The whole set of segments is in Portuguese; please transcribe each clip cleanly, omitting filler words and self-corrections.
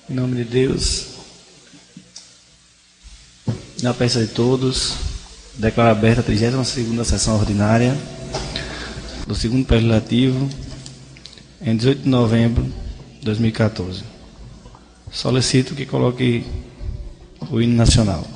Em nome de Deus, na presença de todos, declaro aberta a 32ª sessão ordinária do segundo período letivo, em 18 de novembro de 2014. Solicito que coloque o hino nacional.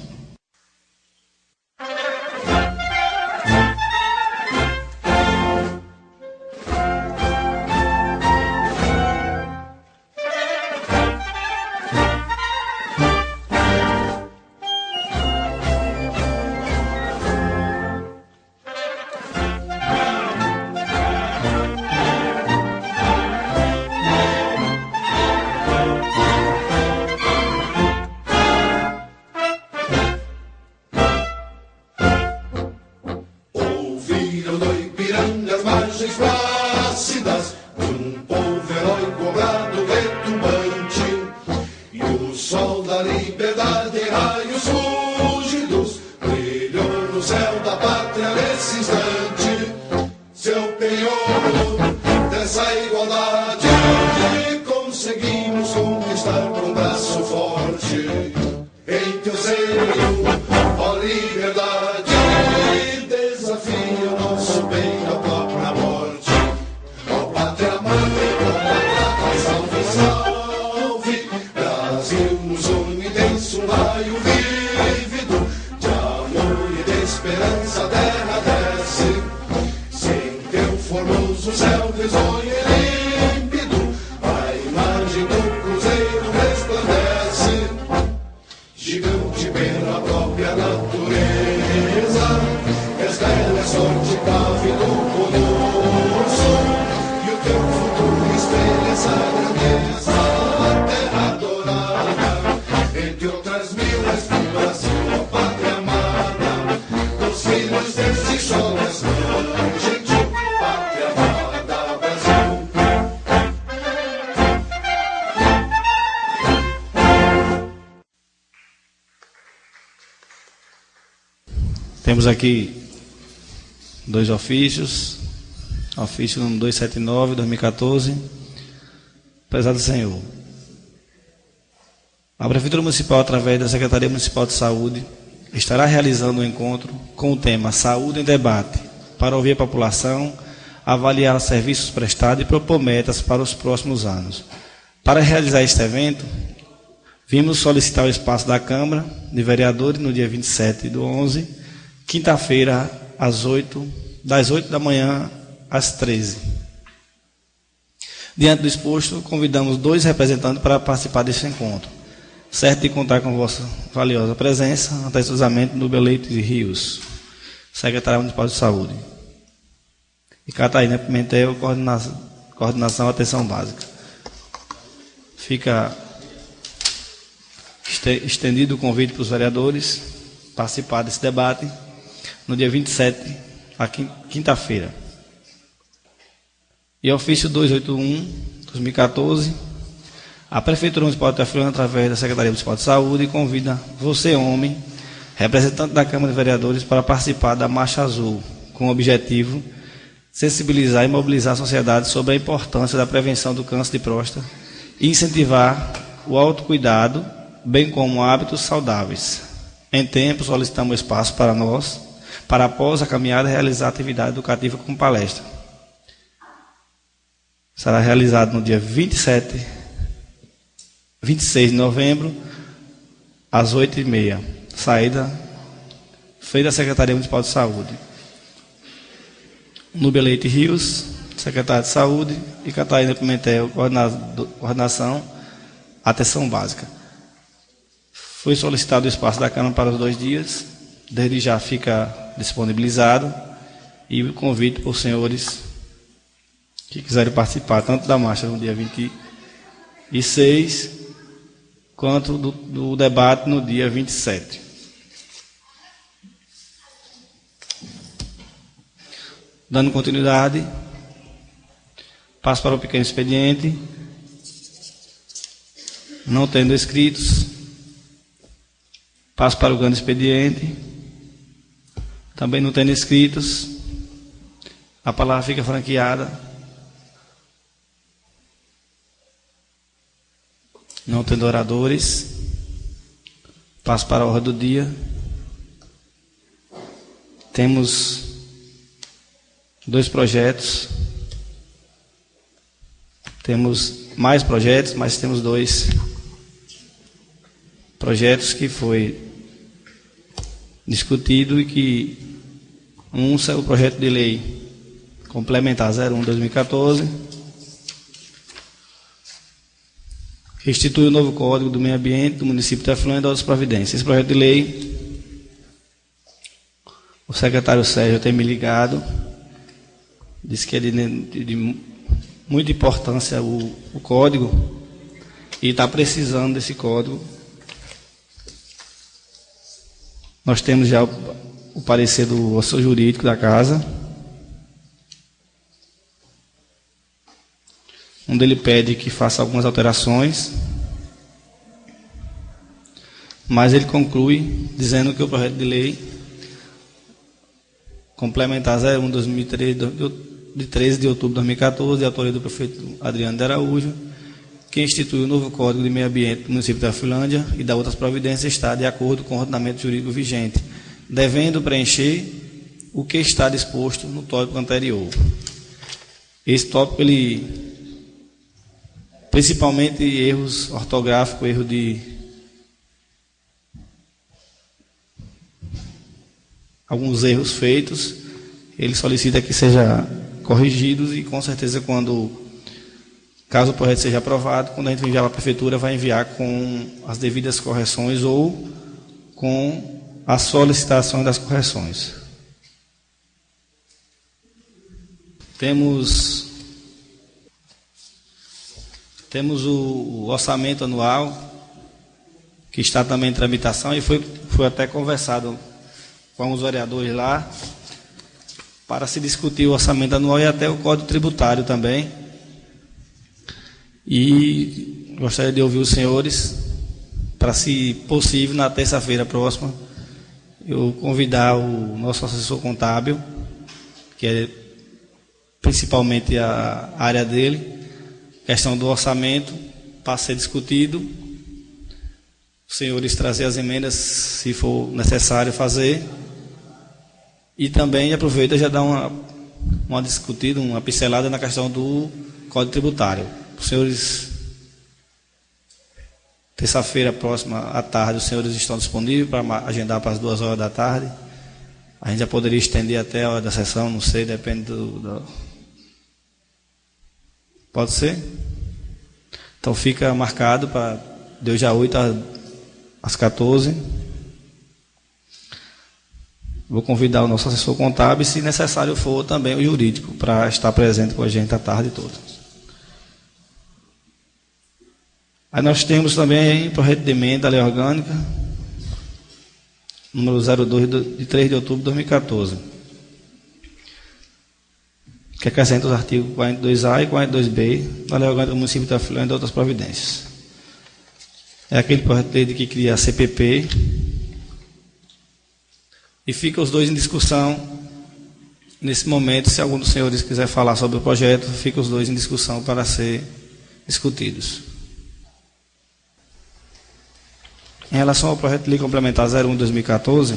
Temos aqui dois ofícios. Ofício número 279, 2014. Prezado Senhor, a Prefeitura Municipal, através da Secretaria Municipal de Saúde, estará realizando um encontro com o tema Saúde em Debate, para ouvir a população, avaliar os serviços prestados e propor metas para os próximos anos. Para realizar este evento, vimos solicitar o espaço da Câmara de Vereadores no dia 27/11, quinta-feira, das 8 da manhã às 13. Diante do exposto, convidamos 2 representantes para participar deste encontro, certo de contar com vossa valiosa presença, antecipadamente no Beleito de Rios, Secretária Municipal de Saúde, e Catarina Pimentel, Coordenação Atenção Básica. Fica estendido o convite para os vereadores participar desse debate no dia 27, a quinta-feira. E ofício 281, 2014, a Prefeitura Municipal de Teofilândia, através da Secretaria Municipal de Saúde, convida você, homem, representante da Câmara de Vereadores, para participar da Marcha Azul, com o objetivo de sensibilizar e mobilizar a sociedade sobre a importância da prevenção do câncer de próstata e incentivar o autocuidado, bem como hábitos saudáveis. Em tempo, solicitamos espaço para nós, para após a caminhada realizar atividade educativa com palestra. Será realizado no dia 26 de novembro, às 8h30. Saída feita da Secretaria Municipal de Saúde. Núbia Leite Rios, Secretário de Saúde, e Catarina Pimentel, Coordenação Atenção Básica. Foi solicitado o espaço da Câmara para os 2 dias. Desde já fica disponibilizado, e o convite para os senhores que quiserem participar, tanto da marcha no dia 26, quanto do debate no dia 27. Dando continuidade, passo para o pequeno expediente. Não tendo inscritos, passo para o grande expediente. Também não tendo inscritos, a palavra fica franqueada. Não tendo oradores, passo para a ordem do dia. Temos 2 projetos. Temos mais projetos, mas temos 2 projetos que foi discutido e que um saiu o projeto de lei complementar 01/2014, que institui o novo Código do Meio Ambiente do município de Teofilândia e outras providências. Esse projeto de lei, o secretário Sérgio tem me ligado, disse que é de muita importância o código e está precisando desse código. Nós temos já o parecer do assessor jurídico da casa, onde ele pede que faça algumas alterações, mas ele conclui dizendo que o projeto de lei complementar 01/2013, de 13 de outubro de 2014, de autoria do prefeito Adriano de Araújo, que institui o novo Código de Meio Ambiente do município de Teofilândia e da outras providências, está de acordo com o ordenamento jurídico vigente, devendo preencher o que está disposto no tópico anterior. Esse tópico, principalmente erros ortográficos, erro de alguns erros feitos, ele solicita que seja corrigidos e, com certeza, caso o projeto seja aprovado, quando a gente enviar para a prefeitura, vai enviar com as devidas correções ou com a solicitação das correções. Temos o orçamento anual, que está também em tramitação, e foi até conversado com os vereadores lá, para se discutir o orçamento anual e até o Código Tributário também. E gostaria de ouvir os senhores, para, se possível, na terça-feira próxima, eu convidar o nosso assessor contábil, que é principalmente a área dele, questão do orçamento, para ser discutido, os senhores trazer as emendas, se for necessário fazer, e também aproveita e já dá uma discutida, uma pincelada na questão do Código Tributário. Os senhores, terça-feira próxima à tarde, os senhores estão disponíveis para agendar para as 2 horas da tarde. A gente já poderia estender até a hora da sessão, não sei, depende do... Pode ser? Então fica marcado para de hoje a 8 às 14. Vou convidar o nosso assessor contábil e, se necessário for, também o jurídico, para estar presente com a gente a tarde toda. Aí nós temos também o projeto de emenda à lei orgânica, número 02, de 3 de outubro de 2014, que acrescenta os artigos 42A e 42B da lei orgânica do município de Teofilândia e de outras providências. É aquele projeto de lei que cria a CPP, e fica os 2 em discussão. Nesse momento, se algum dos senhores quiser falar sobre o projeto, fica os 2 em discussão para ser discutidos. Em relação ao projeto de lei complementar 01/2014,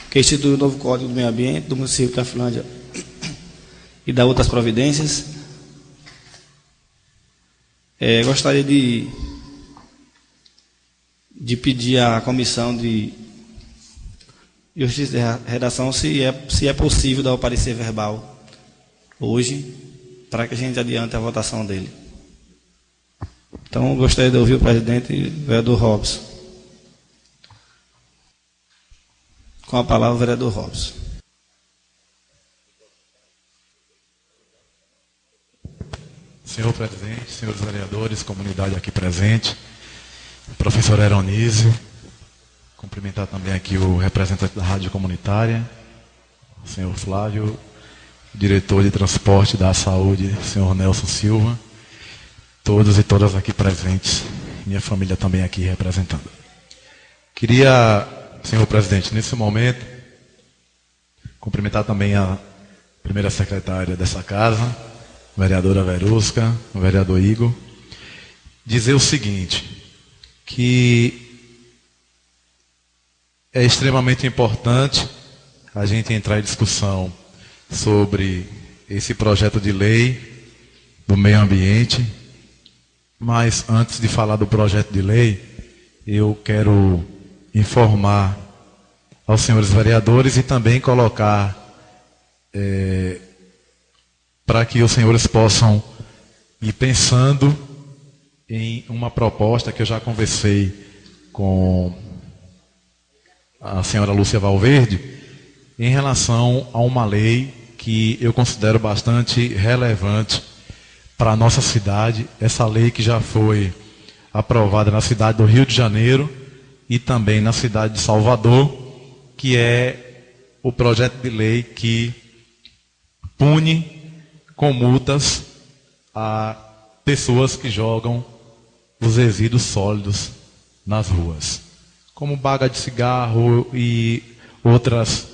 que institui o novo Código do Meio Ambiente do município de Teofilândia e da outras providências, gostaria de pedir à comissão de Justiça e Redação se é possível dar o parecer verbal hoje, para que a gente adiante a votação dele. Então, gostaria de ouvir o presidente, o vereador Robson. Com a palavra, o vereador Robson. Senhor presidente, senhores vereadores, comunidade aqui presente, professor Eronise, cumprimentar também aqui o representante da Rádio Comunitária, o senhor Flávio, diretor de transporte da saúde, senhor Nelson Silva, todos e todas aqui presentes, minha família também aqui representando. Queria, senhor presidente, nesse momento, cumprimentar também a primeira secretária dessa casa, a vereadora Verusca, o vereador Igor, dizer o seguinte, que é extremamente importante a gente entrar em discussão sobre esse projeto de lei do meio ambiente, mas antes de falar do projeto de lei, eu quero informar aos senhores vereadores e também colocar para que os senhores possam ir pensando em uma proposta que eu já conversei com a senhora Lúcia Valverde em relação a uma lei que eu considero bastante relevante para a nossa cidade, essa lei que já foi aprovada na cidade do Rio de Janeiro e também na cidade de Salvador, que é o projeto de lei que pune com multas a pessoas que jogam os resíduos sólidos nas ruas, como baga de cigarro e outros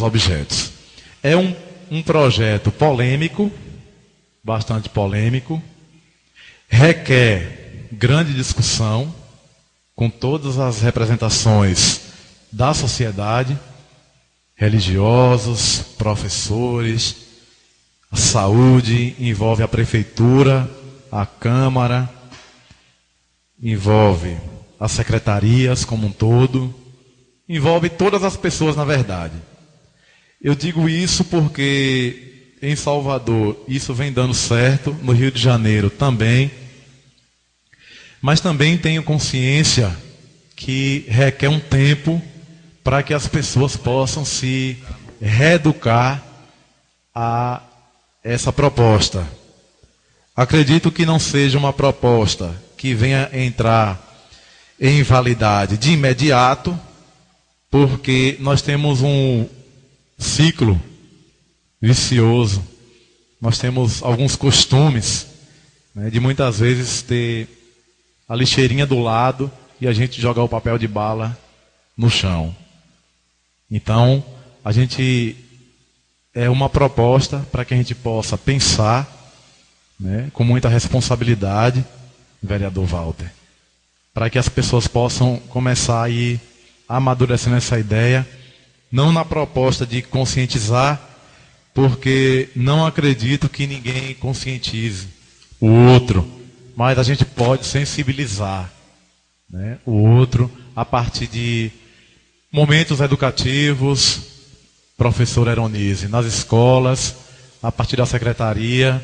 objetos. É um projeto polêmico, bastante polêmico, requer grande discussão com todas as representações da sociedade, religiosos, professores, a saúde, envolve a prefeitura, a Câmara, envolve as secretarias como um todo, envolve todas as pessoas na verdade. Eu digo isso porque em Salvador isso vem dando certo, no Rio de Janeiro também, mas também tenho consciência que requer um tempo para que as pessoas possam se reeducar a essa proposta. Acredito que não seja uma proposta que venha entrar em validade de imediato, porque nós temos um ciclo vicioso, nós temos alguns costumes, né, de muitas vezes ter a lixeirinha do lado e a gente jogar o papel de bala no chão. Então, a gente é uma proposta para que a gente possa pensar, né, com muita responsabilidade, vereador Walter, para que as pessoas possam começar a ir amadurecendo essa ideia, não na proposta de conscientizar, porque não acredito que ninguém conscientize o outro, mas a gente pode sensibilizar, né, o outro a partir de momentos educativos, professor Eronise, nas escolas, a partir da secretaria.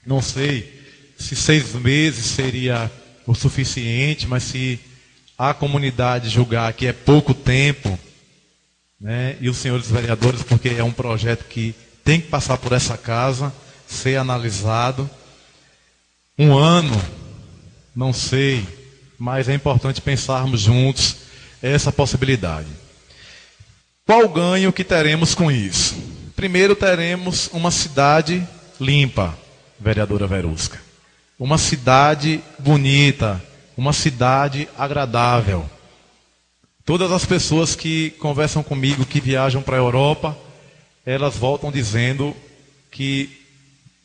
Não sei se 6 meses seria o suficiente, mas se a comunidade julgar que é pouco tempo, né, e os senhores vereadores, porque é um projeto que tem que passar por essa casa, ser analisado. 1 ano, não sei, mas é importante pensarmos juntos essa possibilidade. Qual o ganho que teremos com isso? Primeiro, teremos uma cidade limpa, vereadora Verusca. Uma cidade bonita, uma cidade agradável. Todas as pessoas que conversam comigo, que viajam para a Europa, elas voltam dizendo que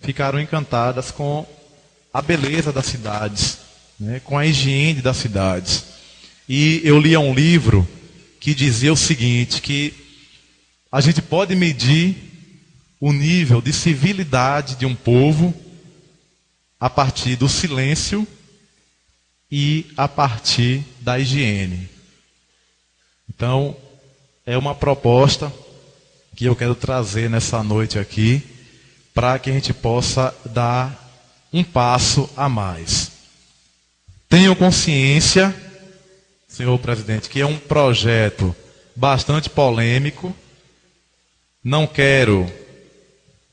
ficaram encantadas com a beleza das cidades, né, com a higiene das cidades. E eu lia um livro que dizia o seguinte, que a gente pode medir o nível de civilidade de um povo a partir do silêncio e a partir da higiene. Então, é uma proposta que eu quero trazer nessa noite aqui, para que a gente possa dar um passo a mais. Tenho consciência, senhor presidente, que é um projeto bastante polêmico. Não quero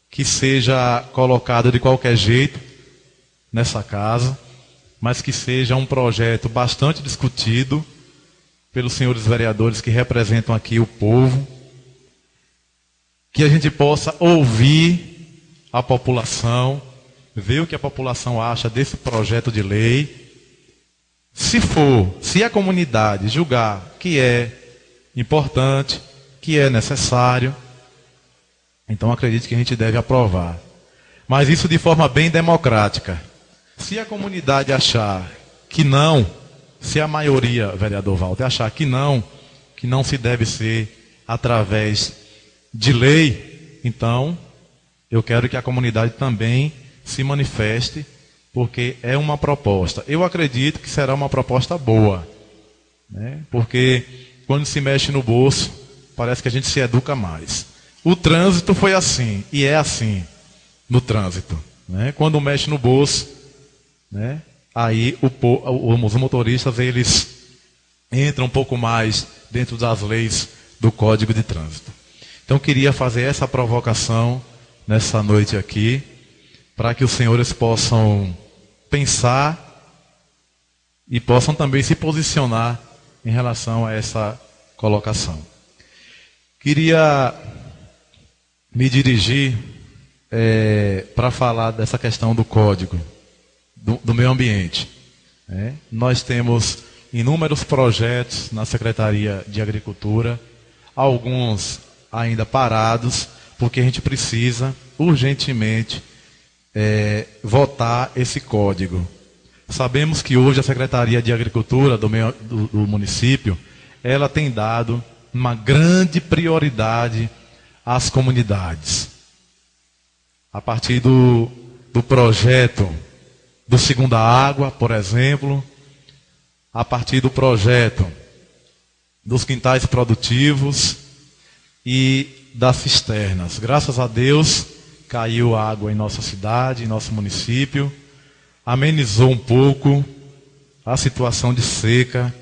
que seja colocado de qualquer jeito nessa casa, mas que seja um projeto bastante discutido pelos senhores vereadores que representam aqui o povo, que a gente possa ouvir a população, ver o que a população acha desse projeto de lei. Se a comunidade julgar que é importante, que é necessário, então acredito que a gente deve aprovar. Mas isso de forma bem democrática. Se a comunidade achar que não, se a maioria, vereador Walter, achar que não se deve ser através de lei, então eu quero que a comunidade também se manifeste, porque é uma proposta. Eu acredito que será uma proposta boa, né? Porque quando se mexe no bolso, parece que a gente se educa mais. O trânsito foi assim, e é assim no trânsito, né? Quando mexe no bolso, né? Aí os motoristas, eles entram um pouco mais dentro das leis do Código de Trânsito. Então, queria fazer essa provocação nessa noite aqui, para que os senhores possam pensar e possam também se posicionar em relação a essa colocação. Queria me dirigir para falar dessa questão do Código do Meio Ambiente. Nós temos inúmeros projetos na Secretaria de Agricultura, alguns ainda parados, porque a gente precisa urgentemente votar esse código. Sabemos que hoje a Secretaria de Agricultura do município, ela tem dado uma grande prioridade às comunidades. A partir do projeto do Segunda Água, por exemplo, a partir do projeto dos quintais produtivos e das cisternas. Graças a Deus, caiu água em nossa cidade, em nosso município, amenizou um pouco a situação de seca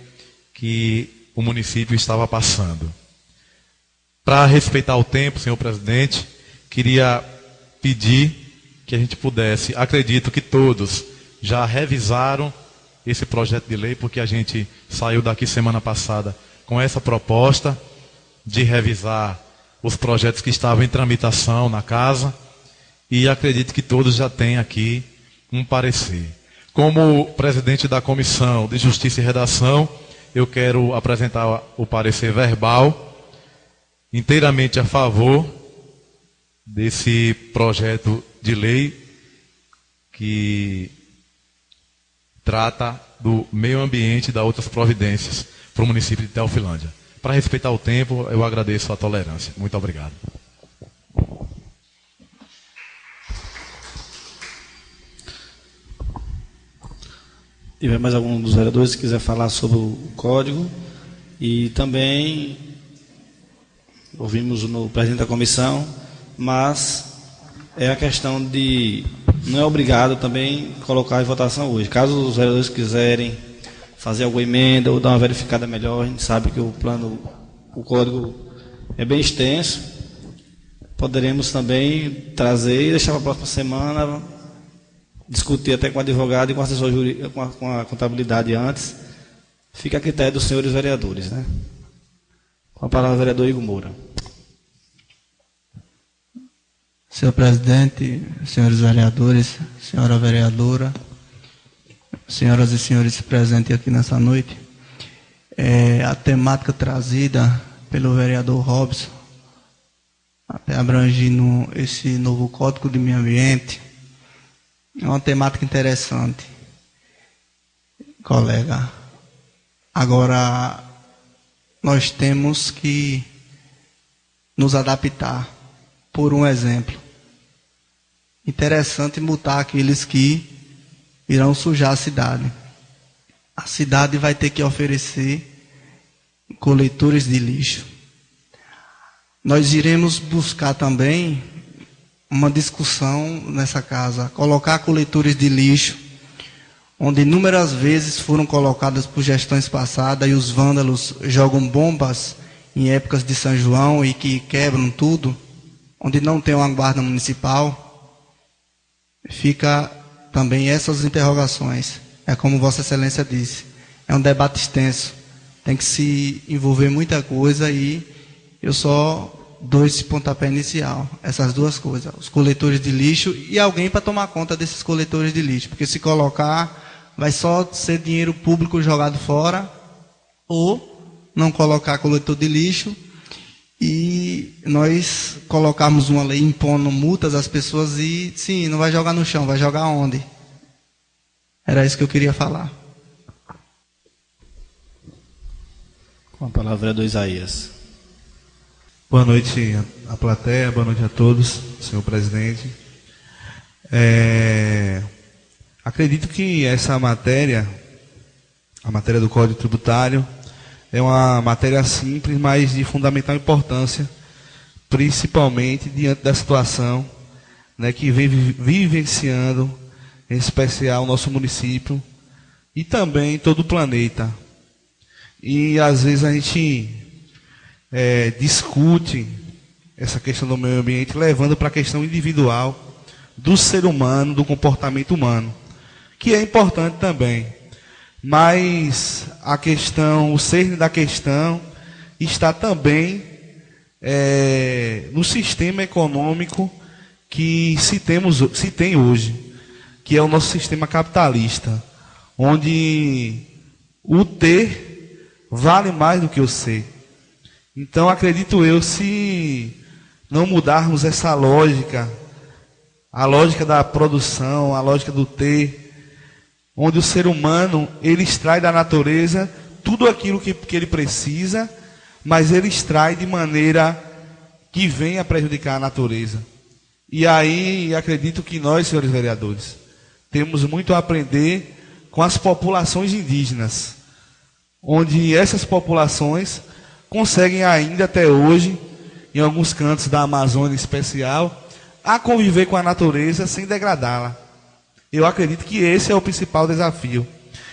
que o município estava passando. Para respeitar o tempo, senhor presidente, queria pedir que a gente pudesse, acredito que todos já revisaram esse projeto de lei, porque a gente saiu daqui semana passada com essa proposta de revisar os projetos que estavam em tramitação na casa, e acredito que todos já têm aqui um parecer. Como presidente da Comissão de Justiça e Redação, eu quero apresentar o parecer verbal, inteiramente a favor desse projeto de lei que trata do meio ambiente e das outras providências para o município de Teofilândia. Para respeitar o tempo, eu agradeço a tolerância. Muito obrigado. Tiver mais algum dos vereadores que quiser falar sobre o código? E também ouvimos no presidente da comissão, mas é a questão de não é obrigado também colocar em votação hoje. Caso os vereadores quiserem fazer alguma emenda ou dar uma verificada melhor, a gente sabe que o código é bem extenso, poderemos também trazer e deixar para a próxima semana, discutir até com o advogado e com o assessor jurídico, com a contabilidade antes. Fica a critério dos senhores vereadores, né? Com a palavra o vereador Igor Moura. Senhor presidente, senhores vereadores, senhora vereadora, senhoras e senhores presentes aqui nessa noite, a temática trazida pelo vereador Robson, até abrangindo esse novo Código de Meio Ambiente, é uma temática interessante, colega. Agora, nós temos que nos adaptar. Por um exemplo, interessante multar aqueles que irão sujar a cidade. A cidade vai ter que oferecer coletores de lixo. Nós iremos buscar também uma discussão nessa casa, colocar coletores de lixo, onde inúmeras vezes foram colocadas por gestões passadas e os vândalos jogam bombas em épocas de São João e que quebram tudo, onde não tem uma guarda municipal. Fica também essas interrogações. É como Vossa Excelência disse, é um debate extenso, tem que se envolver muita coisa e eu só dou esse pontapé inicial, essas duas coisas, os coletores de lixo e alguém para tomar conta desses coletores de lixo, porque se colocar, vai só ser dinheiro público jogado fora, ou não colocar coletor de lixo e nós colocarmos uma lei impondo multas às pessoas e, sim, não vai jogar no chão, vai jogar onde? Era isso que eu queria falar. Com a palavra do Isaías. Boa noite à plateia, boa noite a todos, senhor presidente. Acredito que essa matéria, a matéria do Código Tributário, é uma matéria simples, mas de fundamental importância, principalmente diante da situação, né, que vem vivenciando, em especial o nosso município e também todo o planeta. E às vezes a gente discute essa questão do meio ambiente levando para a questão individual do ser humano, do comportamento humano, que é importante também. Mas a questão, o cerne da questão está também no sistema econômico que se tem hoje, que é o nosso sistema capitalista, onde o ter vale mais do que o ser. Então, acredito eu, se não mudarmos essa lógica, a lógica da produção, a lógica do ter, onde o ser humano, ele extrai da natureza tudo aquilo que ele precisa, mas ele extrai de maneira que venha prejudicar a natureza. E aí, acredito que nós, senhores vereadores, temos muito a aprender com as populações indígenas, onde essas populações conseguem ainda até hoje, em alguns cantos da Amazônia em especial, a conviver com a natureza sem degradá-la. Eu acredito que esse é o principal desafio.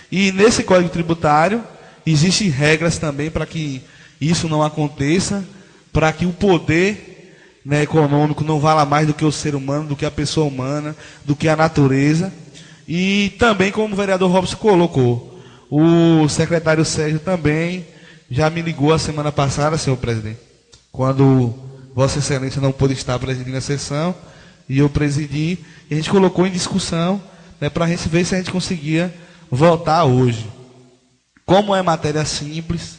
E nesse Código Tributário, existem regras também para que isso não aconteça, para que o poder, né, econômico não vala mais do que o ser humano, do que a pessoa humana, do que a natureza. E também, como o vereador Robson colocou, o secretário Sérgio também já me ligou a semana passada, senhor presidente, quando Vossa Excelência não pôde estar presidindo a sessão, e eu presidi, e a gente colocou em discussão, né, para a gente ver se a gente conseguia votar hoje. Como é matéria simples,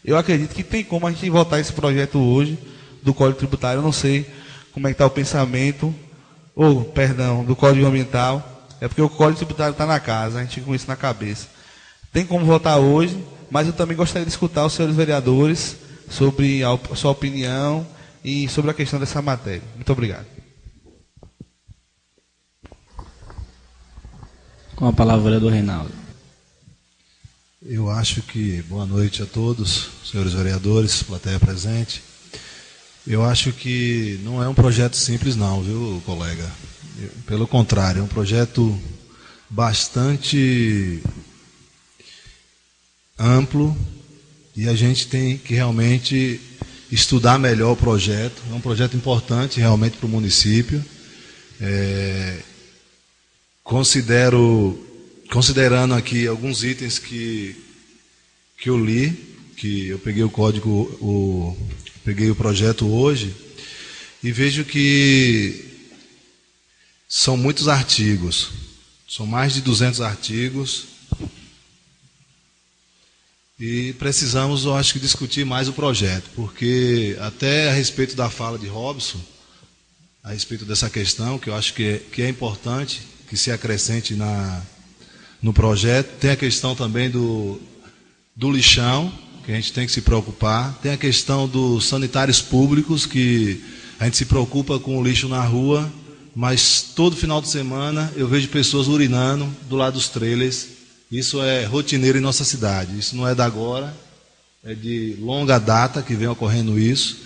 eu acredito que tem como a gente votar esse projeto hoje, do Código Tributário. Eu não sei como é que está o pensamento, do Código Ambiental, é porque o Código Tributário está na casa, a gente com isso na cabeça. Tem como votar hoje, mas eu também gostaria de escutar os senhores vereadores sobre a sua opinião e sobre a questão dessa matéria. Muito obrigado. Com a palavra, vereador Reinaldo. Eu acho que, boa noite a todos, senhores vereadores, plateia presente. Eu acho que não é um projeto simples não, viu, colega? Pelo contrário, é um projeto bastante amplo e a gente tem que realmente estudar melhor o projeto. É um projeto importante realmente para o município. Considerando aqui alguns itens que eu li, que eu peguei peguei o projeto hoje, e vejo que são muitos artigos, são mais de 200 artigos, e precisamos, eu acho que, discutir mais o projeto, porque até a respeito da fala de Robson, a respeito dessa questão, que eu acho que é importante que se acrescente no projeto, tem a questão também do lixão, que a gente tem que se preocupar, tem a questão dos sanitários públicos, que a gente se preocupa com o lixo na rua, mas todo final de semana eu vejo pessoas urinando do lado dos trailers. Isso é rotineiro em nossa cidade, isso não é da agora, é de longa data que vem ocorrendo isso.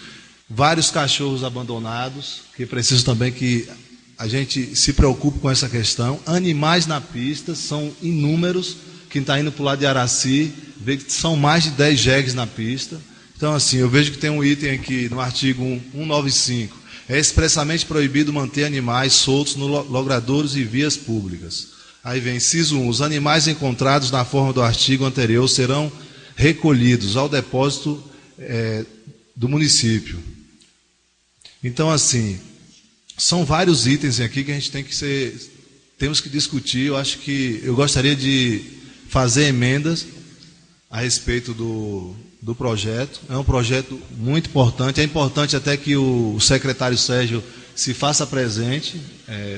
Vários cachorros abandonados, que preciso também que a gente se preocupe com essa questão. Animais na pista, são inúmeros. Quem está indo para o lado de Araci, vê que são mais de 10 jegues na pista. Então, assim, eu vejo que tem um item aqui no artigo 195. É expressamente proibido manter animais soltos nos logradouros e vias públicas. Aí vem, inciso 1, os animais encontrados na forma do artigo anterior serão recolhidos ao depósito do município. Então, assim, são vários itens aqui que a gente temos que discutir. Eu gostaria de fazer emendas a respeito do projeto. É um projeto muito importante. É importante até que o secretário Sérgio se faça presente,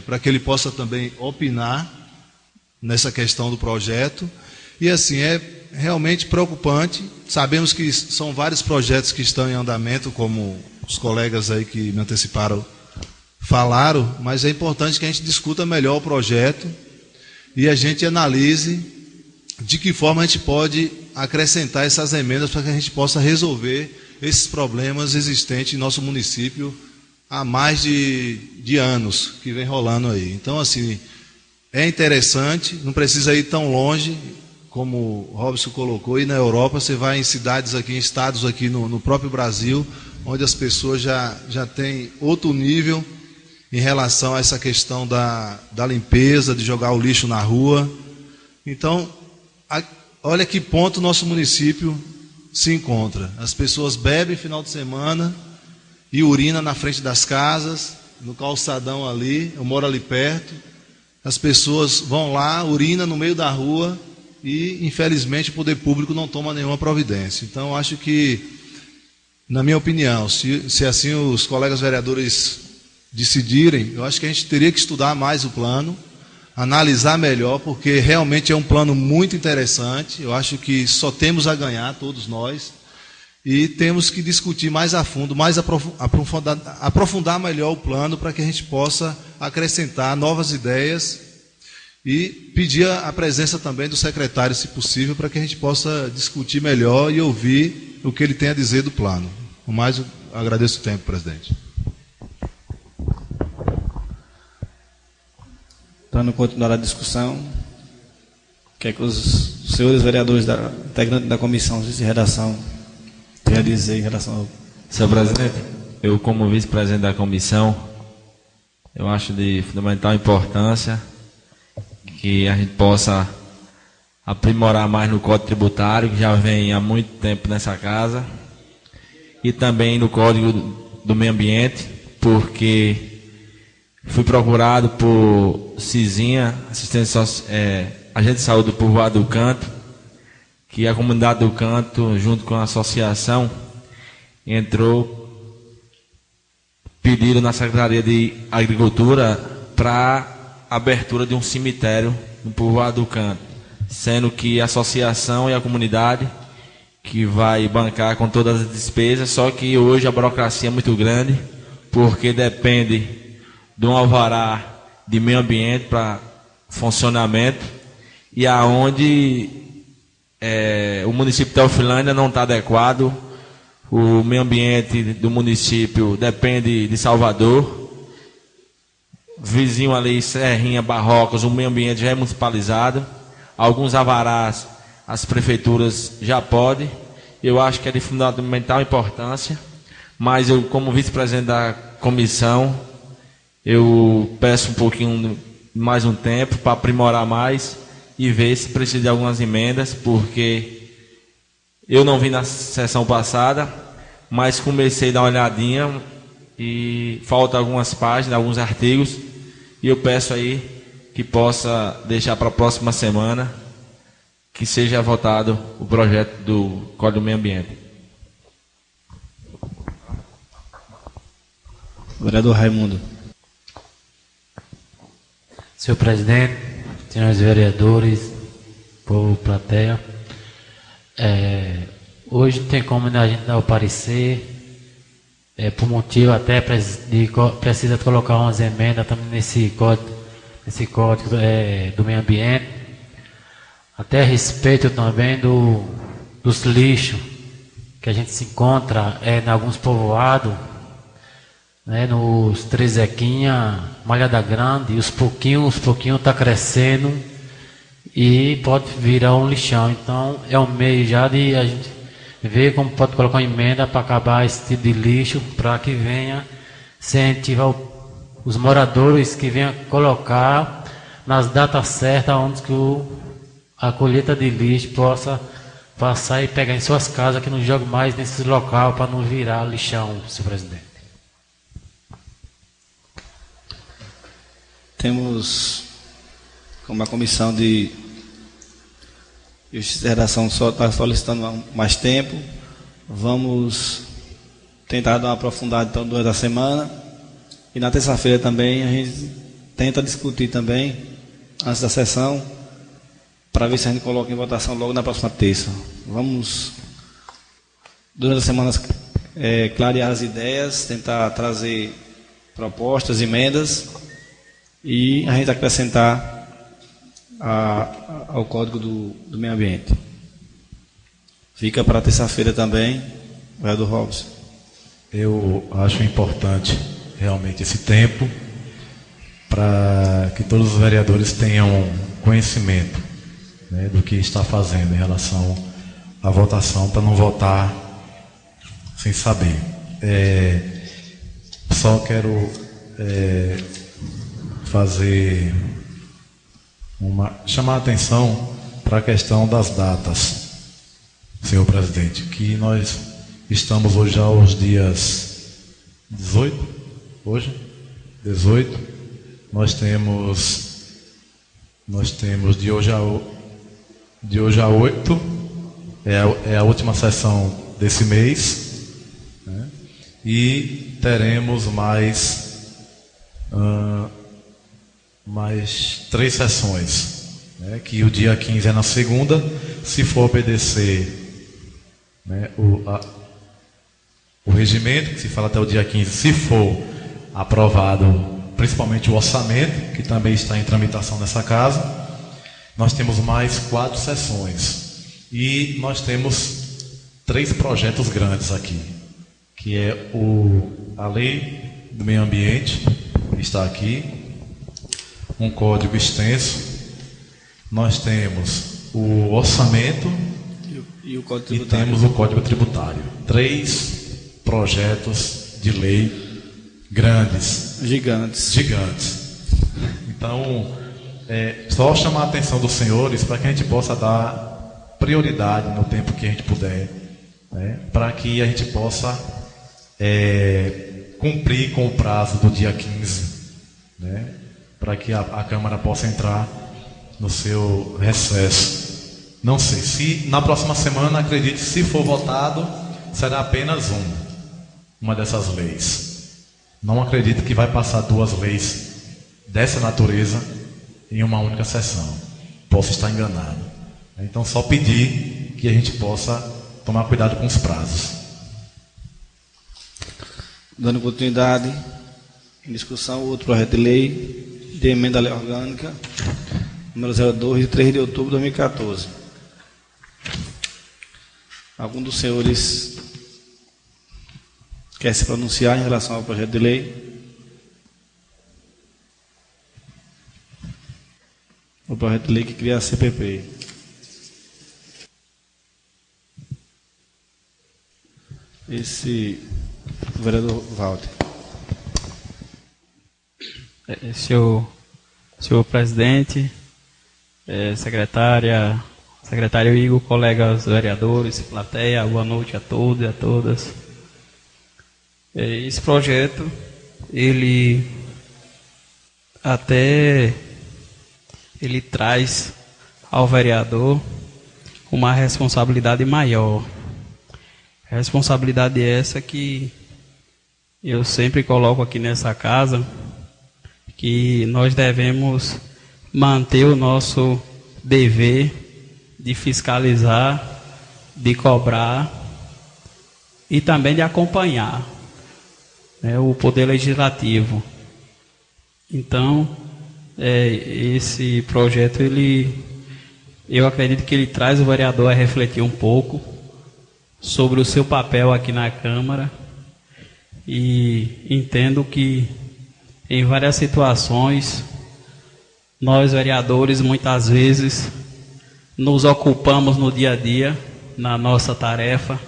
para que ele possa também opinar nessa questão do projeto. E assim, é realmente preocupante. Sabemos que são vários projetos que estão em andamento, como os colegas aí que me anteciparam falaram, mas é importante que a gente discuta melhor o projeto e a gente analise de que forma a gente pode acrescentar essas emendas para que a gente possa resolver esses problemas existentes em nosso município há mais de anos que vem rolando aí. Então, assim, é interessante, não precisa ir tão longe, como o Robson colocou, e na Europa você vai em cidades aqui, em estados aqui no próprio Brasil, onde as pessoas já têm outro nível em relação a essa questão da limpeza, de jogar o lixo na rua. Então, olha que ponto o nosso município se encontra. As pessoas bebem final de semana e urinam na frente das casas, no calçadão ali, eu moro ali perto. As pessoas vão lá, urinam no meio da rua e, infelizmente, o poder público não toma nenhuma providência. Então, eu acho que, na minha opinião, se assim os colegas vereadores decidirem, eu acho que a gente teria que estudar mais o plano, analisar melhor, porque realmente é um plano muito interessante. Eu acho que só temos a ganhar, todos nós, e temos que discutir mais a fundo, mais aprofundar melhor o plano para que a gente possa acrescentar novas ideias e pedir a presença também do secretário, se possível, para que a gente possa discutir melhor e ouvir o que ele tem a dizer do plano. No mais, eu agradeço o tempo, presidente. Dando continuidade à discussão, o que é que os senhores vereadores integrantes da comissão de redação têm a dizer em relação ao... Senhor presidente, eu como vice-presidente da comissão, eu acho de fundamental importância que a gente possa aprimorar mais no Código Tributário, que já vem há muito tempo nessa casa, e também no Código do Meio Ambiente, porque fui procurado por Cizinha, agente de saúde do povoado do Canto, que a comunidade do Canto, junto com a associação, pediram na Secretaria de Agricultura para abertura de um cemitério no povoado do Canto, sendo que a associação e a comunidade que vai bancar com todas as despesas, só que hoje a burocracia é muito grande, porque depende de um alvará de meio ambiente para funcionamento, e aonde o município de Teofilândia não está adequado, o meio ambiente do município depende de Salvador, vizinho ali, Serrinha, Barrocas, o meio ambiente já é municipalizado, alguns alvarás as prefeituras já podem, eu acho que é de fundamental importância, mas eu, como vice-presidente da comissão, eu peço um pouquinho mais um tempo para aprimorar mais e ver se precisa de algumas emendas, porque eu não vi na sessão passada, mas comecei a dar uma olhadinha e faltam algumas páginas, alguns artigos, e eu peço aí que possa deixar para a próxima semana que seja votado o projeto do Código do Meio Ambiente. Vereador Raimundo. Senhor presidente, senhores vereadores, povo plateia, hoje não tem como a gente dar o parecer, por motivo até precisa colocar umas emendas também nesse código do meio ambiente, até a respeito também dos lixos que a gente se encontra em alguns povoados, né, nos Trezequinha, Malhada Grande, e os pouquinhos está crescendo e pode virar um lixão. Então é um meio já de a gente ver como pode colocar uma emenda para acabar esse tipo de lixo, para que venha incentivar os moradores que venham colocar nas datas certas, onde que a colheita de lixo possa passar e pegar em suas casas, que não jogue mais nesses locais para não virar lixão, senhor presidente. Temos, como a comissão de Justiça e Redação está solicitando mais tempo, vamos tentar dar uma aprofundada então durante a semana, e na terça-feira também a gente tenta discutir também, antes da sessão, para ver se a gente coloca em votação logo na próxima terça. Vamos, durante as semanas, clarear as ideias, tentar trazer propostas, emendas e a gente acrescentar ao Código do Meio Ambiente. Fica para terça-feira também, vereador Robson. Eu acho importante realmente esse tempo para que todos os vereadores tenham conhecimento, né, do que está fazendo em relação à votação, para não votar sem saber. Só quero chamar a atenção para a questão das datas, senhor presidente, que nós estamos hoje aos dias 18, hoje, 18, nós temos de hoje a 8, é a última sessão desse mês, né? E teremos mais 3 sessões, né? Que o dia 15 é na segunda, se for obedecer, né, o regimento, que se fala até o dia 15, se for aprovado principalmente o orçamento, que também está em tramitação nessa casa, nós temos mais 4 sessões. E nós temos 3 projetos grandes aqui, que é a Lei do Meio Ambiente, que está aqui, um código extenso, nós temos o orçamento e o Código e Tributário. temos o Código Tributário. 3 projetos de lei grandes. Gigantes. Então, só chamar a atenção dos senhores para que a gente possa dar prioridade no tempo que a gente puder, né, para que a gente possa cumprir com o prazo do dia 15, né, para que a Câmara possa entrar no seu recesso. Não sei, se na próxima semana, acredite, se for votado, será apenas uma dessas leis. Não acredito que vai passar 2 leis dessa natureza em uma única sessão. Posso estar enganado. Então, só pedir que a gente possa tomar cuidado com os prazos. Dando continuidade, em discussão, o outro projeto de lei de emenda à lei orgânica, número 02, de 3 de outubro de 2014. Algum dos senhores quer se pronunciar em relação ao projeto de lei? O projeto de lei que cria a CPP. O vereador Walter. Senhor presidente, secretário Igor, colegas vereadores, plateia, boa noite a todos e a todas. Esse projeto, ele traz ao vereador uma responsabilidade maior. Responsabilidade essa que eu sempre coloco aqui nessa casa, que nós devemos manter o nosso dever de fiscalizar, de cobrar e também de acompanhar, né, o Poder Legislativo. Então, esse projeto, eu acredito que ele traz o vereador a refletir um pouco sobre o seu papel aqui na Câmara, e entendo que em várias situações nós vereadores muitas vezes nos ocupamos no dia a dia, na nossa tarefa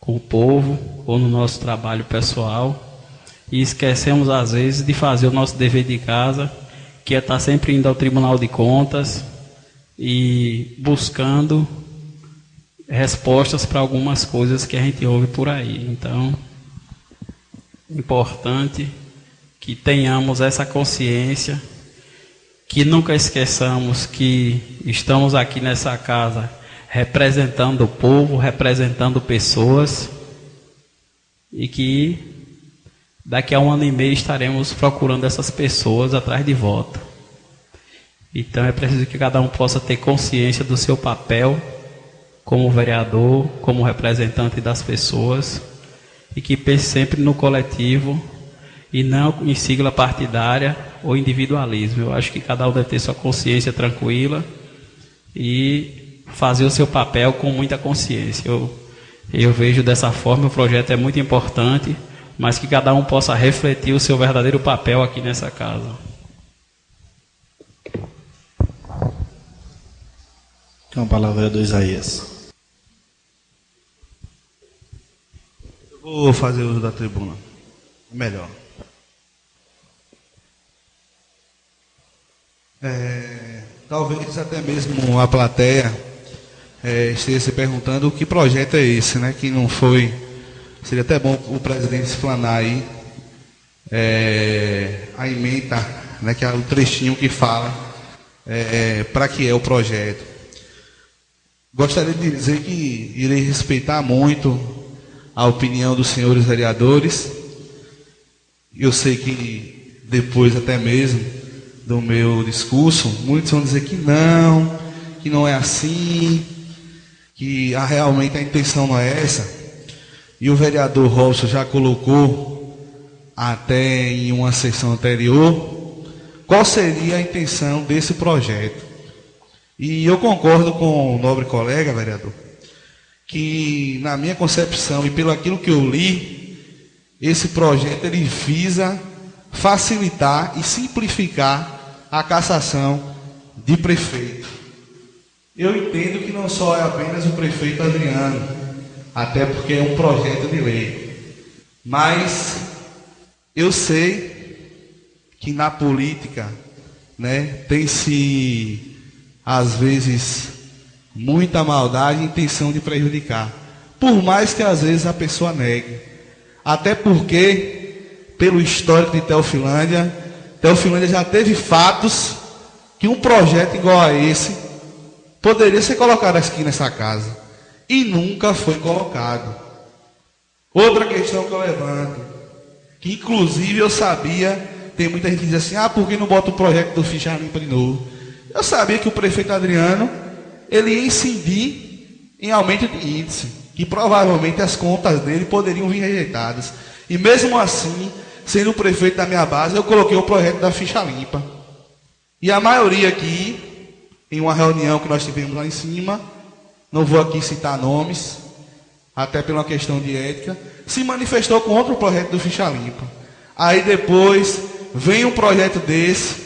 com o povo ou no nosso trabalho pessoal, e esquecemos às vezes de fazer o nosso dever de casa, que é estar sempre indo ao Tribunal de Contas e buscando respostas para algumas coisas que a gente ouve por aí. Então, importante que tenhamos essa consciência, que nunca esqueçamos que estamos aqui nessa casa representando o povo, representando pessoas, e que daqui a 1 ano e meio estaremos procurando essas pessoas atrás de voto. Então é preciso que cada um possa ter consciência do seu papel como vereador, como representante das pessoas, e que pense sempre no coletivo e não em sigla partidária ou individualismo. Eu acho que cada um deve ter sua consciência tranquila e fazer o seu papel com muita consciência. Eu vejo dessa forma, o projeto é muito importante, mas que cada um possa refletir o seu verdadeiro papel aqui nessa casa. Com a palavra do Isaías. Eu vou fazer uso da tribuna. Melhor. Talvez até mesmo a plateia esteja se perguntando que projeto é esse, né? Que não foi. Seria até bom o presidente explanar aí a ementa, né? Que é o trechinho que fala para que é o projeto. Gostaria de dizer que irei respeitar muito a opinião dos senhores vereadores. Eu sei que depois até mesmo do meu discurso, muitos vão dizer que não é assim, que realmente a intenção não é essa. E o vereador Robson já colocou até em uma sessão anterior qual seria a intenção desse projeto. E eu concordo com o nobre colega, vereador, que na minha concepção e pelo aquilo que eu li, esse projeto ele visa facilitar e simplificar a cassação de prefeito. Eu entendo que não só é apenas o prefeito Adriano, até porque é um projeto de lei, mas eu sei que na política, né, tem-se às vezes muita maldade e intenção de prejudicar, por mais que às vezes a pessoa negue. Até porque, pelo histórico de Teofilândia já teve fatos que um projeto igual a esse poderia ser colocado aqui nessa casa e nunca foi colocado. Outra questão que eu levanto, que inclusive eu sabia, tem muita gente que diz assim, por que não bota o projeto do ficha limpa de novo? Eu sabia que o prefeito Adriano, ele ia incidir em aumento de índice, que provavelmente as contas dele poderiam vir rejeitadas. E mesmo assim, sendo o prefeito da minha base, eu coloquei o projeto da ficha limpa. E a maioria aqui, em uma reunião que nós tivemos lá em cima, não vou aqui citar nomes, até pela uma questão de ética, se manifestou contra o projeto do ficha limpa. Aí depois vem um projeto desse,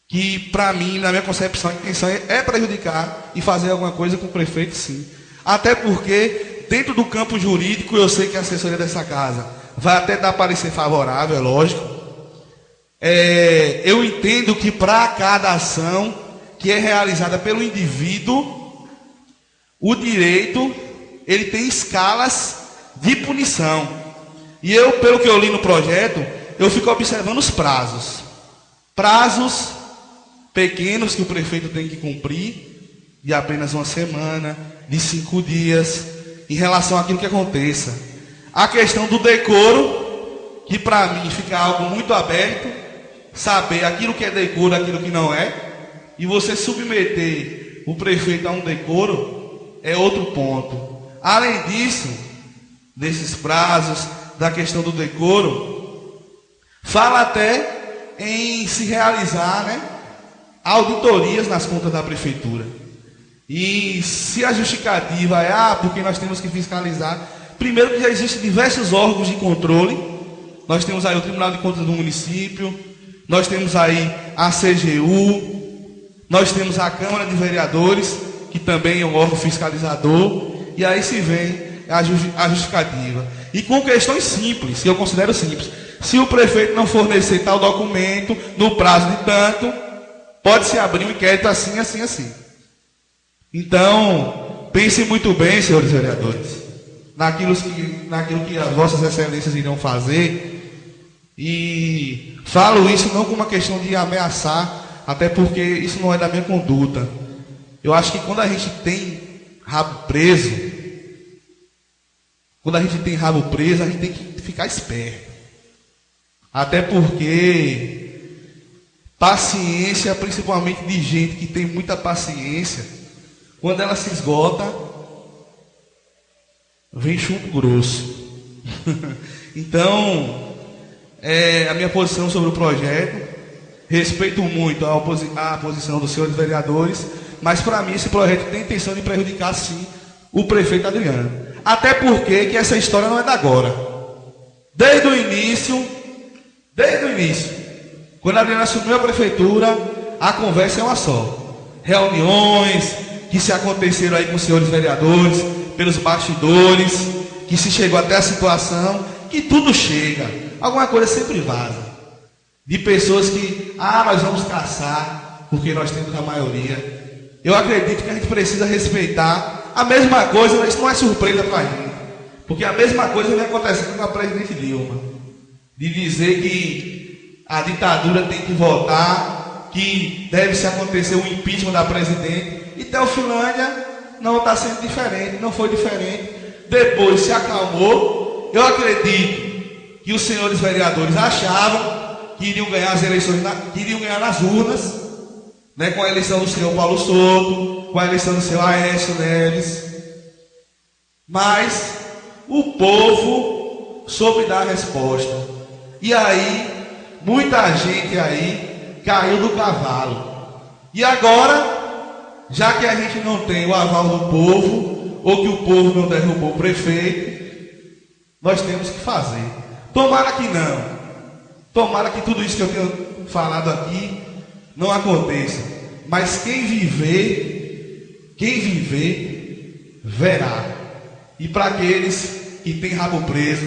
que para mim, na minha concepção, a intenção é prejudicar e fazer alguma coisa com o prefeito, sim. Até porque, dentro do campo jurídico, eu sei que a assessoria dessa casa vai até dar parecer favorável, é lógico. Eu entendo que para cada ação que é realizada pelo indivíduo, o direito, ele tem escalas de punição. E eu, pelo que eu li no projeto, eu fico observando os prazos. Prazos pequenos que o prefeito tem que cumprir, de apenas uma semana, de 5 dias, em relação àquilo que aconteça. A questão do decoro, que para mim fica algo muito aberto, saber aquilo que é decoro, aquilo que não é, e você submeter o prefeito a um decoro, é outro ponto. Além disso, desses prazos, da questão do decoro, fala até em se realizar, né, auditorias nas contas da prefeitura. E se a justificativa é porque nós temos que fiscalizar, primeiro que já existem diversos órgãos de controle. Nós temos aí o Tribunal de Contas do Município, nós temos aí a CGU, nós temos a Câmara de Vereadores, que também é um órgão fiscalizador, e aí se vem a justificativa. E com questões simples, que eu considero simples. Se o prefeito não fornecer tal documento no prazo de tanto, pode-se abrir um inquérito assim, assim, assim. Então, pense muito bem, senhores vereadores, naquilo que as vossas excelências irão fazer. E falo isso não como uma questão de ameaçar, até porque isso não é da minha conduta. Eu acho que quando a gente tem rabo preso, a gente tem que ficar esperto. Até porque Paciência, principalmente de gente que tem muita paciência, quando ela se esgota, vem chumbo grosso. Então, a minha posição sobre o projeto, respeito muito a posição dos senhores vereadores, mas para mim esse projeto tem intenção de prejudicar sim o prefeito Adriano. Até porque que essa história não é da agora. Desde o início, quando Adriano assumiu a prefeitura, a conversa é uma só. Reuniões que se aconteceram aí com os senhores vereadores, pelos bastidores, que se chegou até a situação que tudo chega. Alguma coisa sempre vaza. De pessoas que, nós vamos caçar, porque nós temos a maioria. Eu acredito que a gente precisa respeitar a mesma coisa, mas isso não é surpresa para a gente. Porque a mesma coisa vem acontecendo com a presidente Dilma. De dizer que a ditadura tem que voltar, que deve-se acontecer o impeachment da presidente. E Teofilândia não está sendo diferente, não foi diferente. Depois se acalmou. Eu acredito que os senhores vereadores achavam que iriam ganhar as eleições, que iriam ganhar nas urnas, né, com a eleição do senhor Paulo Souto, com a eleição do senhor Aécio Neves. Mas o povo soube dar a resposta. E aí, muita gente aí caiu do cavalo. E agora, já que a gente não tem o aval do povo, ou que o povo não derrubou o prefeito, nós temos que fazer. Tomara que não. Tomara que tudo isso que eu tenho falado aqui não aconteça. Mas quem viver, verá. E para aqueles que têm rabo preso,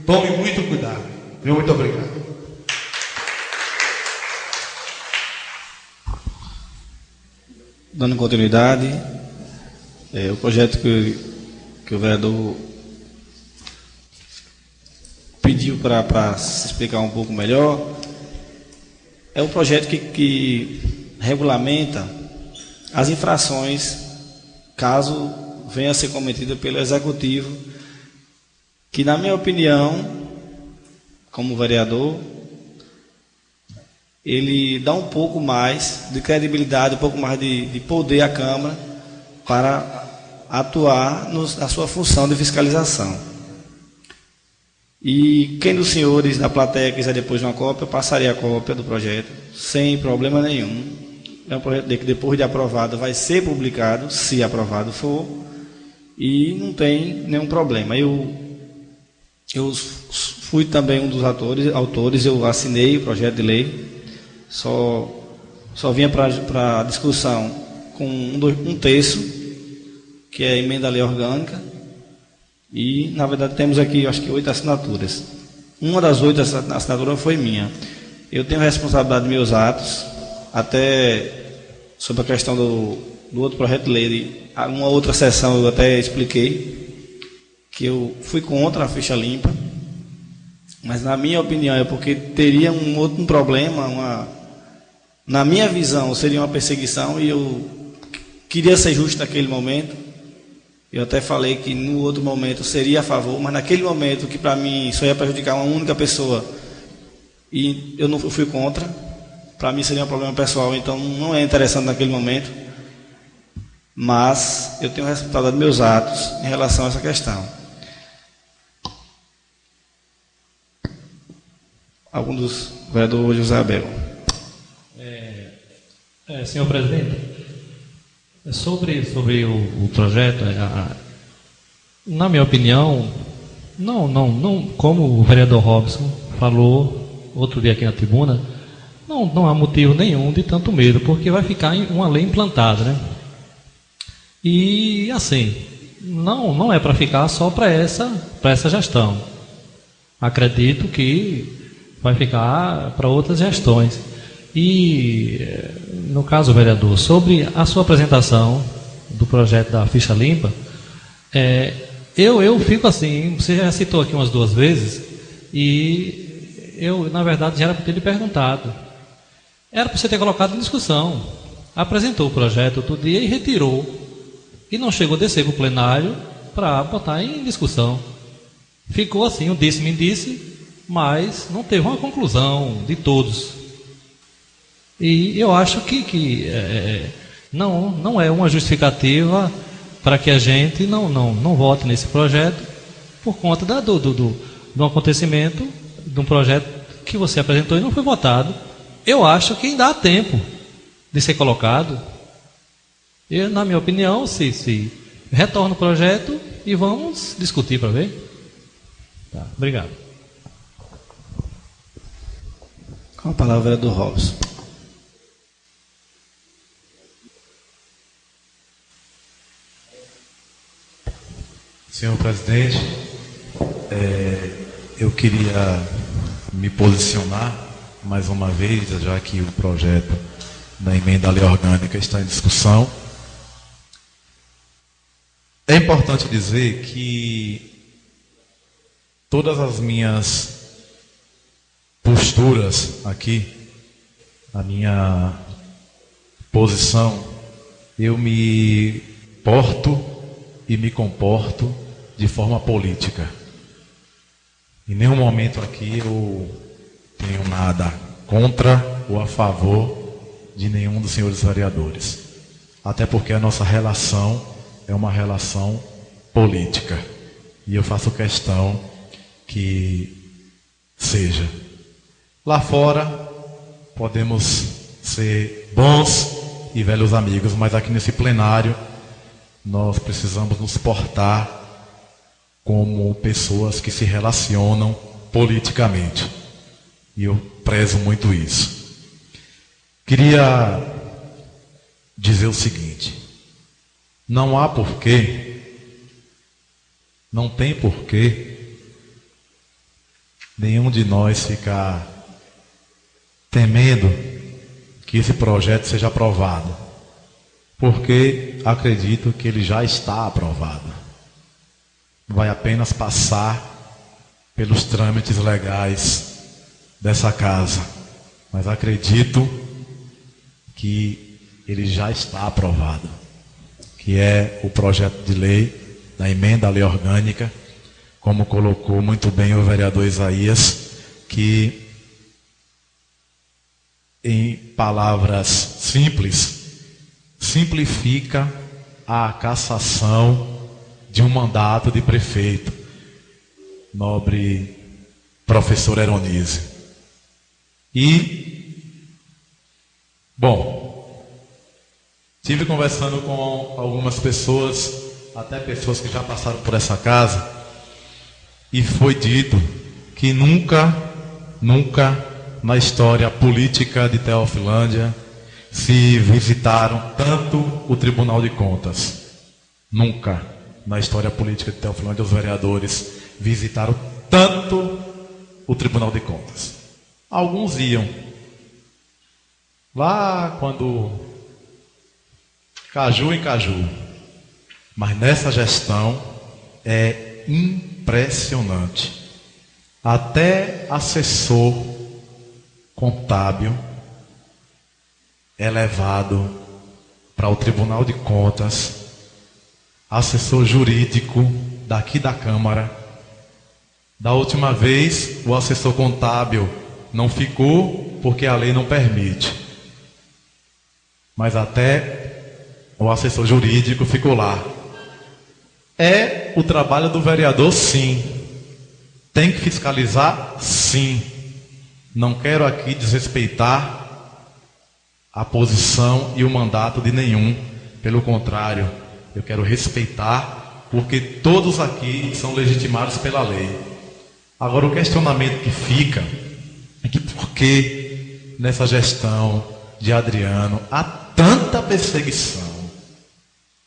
tome muito cuidado. Muito obrigado. Dando continuidade, o projeto que o vereador pediu para se explicar um pouco melhor, é um projeto que regulamenta as infrações caso venha a ser cometida pelo executivo, que na minha opinião, como vereador, ele dá um pouco mais de credibilidade, um pouco mais de poder à Câmara para atuar na sua função de fiscalização. E quem dos senhores da plateia quiser depois uma cópia, eu passaria a cópia do projeto, sem problema nenhum. É um projeto que depois de aprovado vai ser publicado, se aprovado for, e não tem nenhum problema. Eu fui também um dos autores, eu assinei o projeto de lei, só vinha para discussão com um terço, que é a emenda à lei orgânica, e na verdade temos aqui, acho que 8 assinaturas. Uma das 8 assinaturas foi minha. Eu tenho responsabilidade dos meus atos, até sobre a questão do outro projeto de lei, uma outra sessão eu até expliquei, que eu fui contra a ficha limpa, mas na minha opinião é porque teria um problema, na minha visão seria uma perseguição, e eu queria ser justo naquele momento. Eu até falei que no outro momento seria a favor, mas naquele momento que para mim só ia prejudicar uma única pessoa e eu não fui contra, para mim seria um problema pessoal, então não é interessante naquele momento. Mas eu tenho responsabilidade dos meus atos em relação a essa questão. Algum dos vereadores, José Abel. Senhor presidente, sobre o projeto, na minha opinião, não, como o vereador Robson falou outro dia aqui na tribuna, não há motivo nenhum de tanto medo, porque vai ficar uma lei implantada, né? E assim, não é para ficar só para essa gestão. Acredito que vai ficar para outras gestões. E, no caso, vereador, sobre a sua apresentação do projeto da ficha limpa, eu fico assim, você já citou aqui umas 2 vezes, e eu, na verdade, já era para ter lhe perguntado. Era para você ter colocado em discussão. Apresentou o projeto outro dia e retirou. E não chegou a descer para o plenário para botar em discussão. Ficou assim, um disse-me disse, mas não teve uma conclusão de todos. E eu acho que não é uma justificativa para que a gente não vote nesse projeto por conta do acontecimento de um projeto que você apresentou e não foi votado. Eu acho que ainda há tempo de ser colocado. Eu, na minha opinião, se retorna o projeto e vamos discutir para ver. Tá, obrigado. Com a palavra é do Robson. Senhor presidente, eu queria me posicionar mais uma vez, já que o projeto da emenda à lei orgânica está em discussão. É importante dizer que todas as minhas posturas aqui, a minha posição, eu me porto e me comporto de forma política. Em nenhum momento aqui eu tenho nada contra ou a favor de nenhum dos senhores vereadores. Até porque a nossa relação é uma relação política. E eu faço questão que seja. Lá fora podemos ser bons e velhos amigos, mas aqui nesse plenário nós precisamos nos portar como pessoas que se relacionam politicamente. E eu prezo muito isso. Queria dizer o seguinte: não há porquê, não tem porquê nenhum de nós ficar temendo que esse projeto seja aprovado, porque acredito que ele já está aprovado. Vai apenas passar pelos trâmites legais dessa casa, mas acredito que ele já está aprovado, que é o projeto de lei da emenda à lei orgânica, como colocou muito bem o vereador Isaías, que em palavras simples, simplifica a cassação de um mandato de prefeito, nobre professor Eronise. E, bom, tive conversando com algumas pessoas, até pessoas que já passaram por essa casa, e foi dito que nunca na história política de Teofilândia se visitaram tanto o Tribunal de Contas. Nunca na história política de Teofilândia os vereadores visitaram tanto o Tribunal de Contas. Alguns iam lá quando caju em caju, mas nessa gestão é impressionante. Até assessor contábil é levado para o Tribunal de Contas, assessor jurídico daqui da Câmara. Da última vez, o assessor contábil não ficou porque a lei não permite, mas até o assessor jurídico ficou lá. É o trabalho do vereador, sim. Tem que fiscalizar, sim. Não quero aqui desrespeitar a posição e o mandato de nenhum. Pelo contrário, eu quero respeitar, porque todos aqui são legitimados pela lei. Agora, o questionamento que fica é que por que nessa gestão de Adriano há tanta perseguição?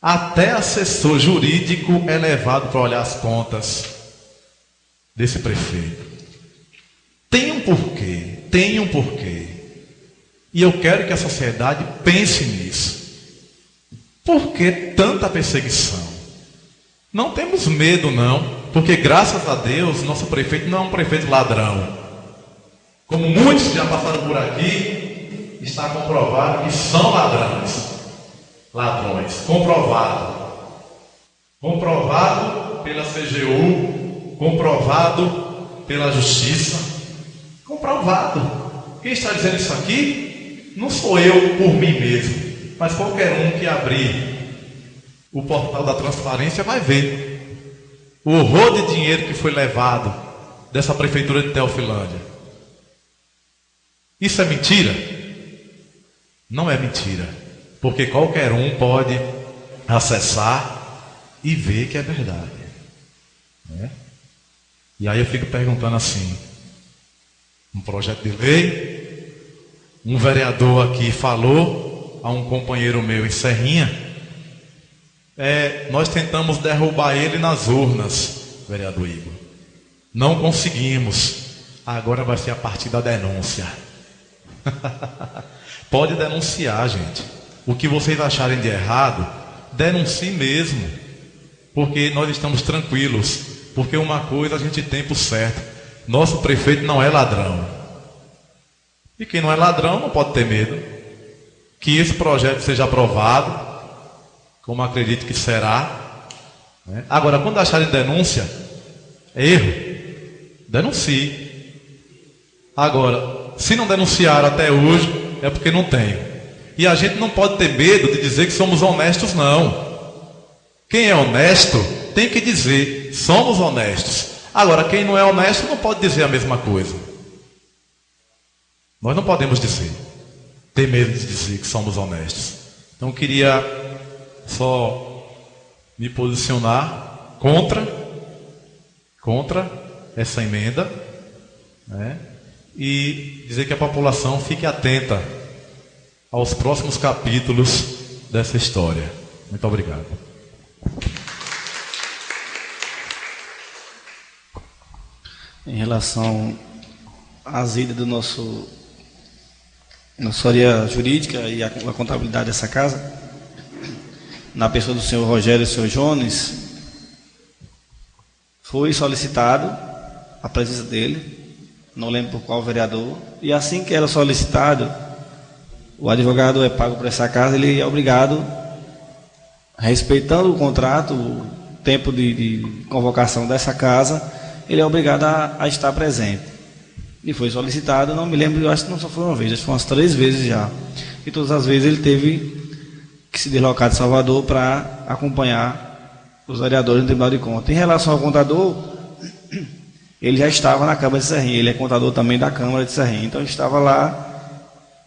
Até assessor jurídico é levado para olhar as contas desse prefeito. Tem um porquê. E eu quero que a sociedade pense nisso. Por que tanta perseguição? Não temos medo, não, porque graças a Deus nosso prefeito não é um prefeito ladrão. Como muitos já passaram por aqui, está comprovado que são ladrões. Comprovado pela CGU, comprovado pela Justiça, comprovado. Quem está dizendo isso aqui E não sou eu por mim mesmo, mas qualquer um que abrir o portal da transparência vai ver o horror de dinheiro que foi levado dessa prefeitura de Teofilândia. Isso é mentira? Não é mentira, porque qualquer um pode acessar e ver que é verdade, né? E aí eu fico perguntando assim, um projeto de lei, um vereador aqui falou a um companheiro meu em Serrinha, nós tentamos derrubar ele nas urnas, vereador Igor, não conseguimos, agora vai ser a partir da denúncia. Pode denunciar, gente. O que vocês acharem de errado, denuncie mesmo, porque nós estamos tranquilos, porque uma coisa a gente tem por certo: nosso prefeito não é ladrão, e quem não é ladrão não pode ter medo que esse projeto seja aprovado, como acredito que será, né? Agora, quando acharem denúncia, erro, denuncie. Agora, se não denunciaram até hoje, é porque não tem. E a gente não pode ter medo de dizer que somos honestos, não. Quem é honesto tem que dizer, somos honestos. Agora, quem não é honesto não pode dizer a mesma coisa. Nós não podemos ter medo de dizer que somos honestos. Então, eu queria só me posicionar contra essa emenda, né? E dizer que a população fique atenta aos próximos capítulos dessa história. Muito obrigado. Em relação às idas do nossa área jurídica e a contabilidade dessa casa, na pessoa do senhor Rogério e do senhor Jones, foi solicitado a presença dele, não lembro por qual vereador, e assim que era solicitado, o advogado é pago por essa casa, ele é obrigado, respeitando o contrato, o tempo de convocação dessa casa, ele é obrigado a estar presente. E foi solicitado, não me lembro, eu acho que não só foi uma vez, acho que foi umas 3 vezes já. E todas as vezes ele teve que se deslocar de Salvador para acompanhar os vereadores no Tribunal de Contas. Em relação ao contador, ele já estava na Câmara de Serrinha, ele é contador também da Câmara de Serrinha, então ele estava lá,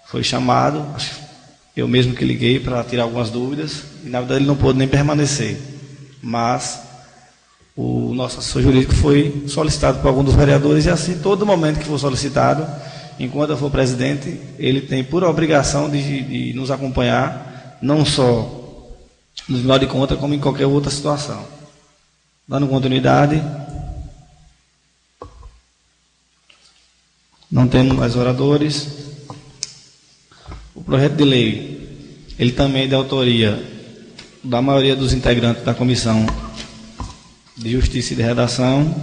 foi chamado, eu mesmo que liguei para tirar algumas dúvidas, e na verdade ele não pôde nem permanecer, mas o nosso assessor jurídico foi solicitado por algum dos vereadores, e assim, todo momento que for solicitado, enquanto eu for presidente, ele tem por obrigação de nos acompanhar, não só no Tribunal de Contas, como em qualquer outra situação. Dando continuidade, não temos mais oradores. O projeto de lei, ele também é de autoria da maioria dos integrantes da Comissão de Justiça e de Redação.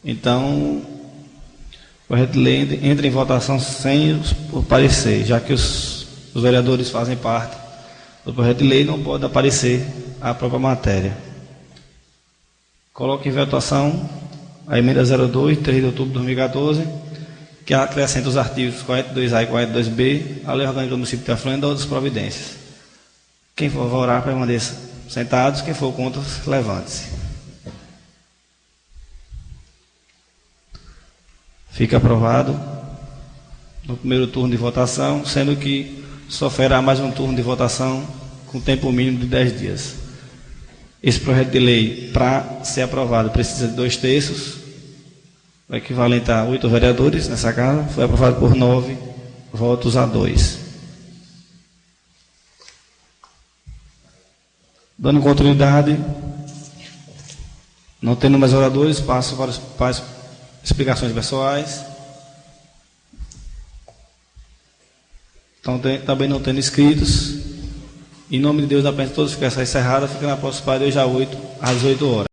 Então, o projeto de lei entra em votação sem o parecer, já que os vereadores fazem parte do projeto de lei, não pode aparecer a própria matéria. Coloco em votação a emenda 02, 3 de outubro de 2014, que acrescenta os artigos 42A e 42B, a lei orgânica do município de Teofilândia e outras providências. Quem for favorável, permaneça sentados, quem for contra, levante-se. Fica aprovado no primeiro turno de votação, sendo que sofrerá mais um turno de votação com tempo mínimo de 10 dias. Esse projeto de lei, para ser aprovado, precisa de 2/3, o equivalente a 8 vereadores nessa casa, foi aprovado por 9 votos a 2. Dando continuidade, não tendo mais oradores, passo para as explicações pessoais. Então, também não tendo inscritos. Em nome de Deus, apenas todos ficarem encerrados, fica na próxima, Deus já 8 às 18 horas.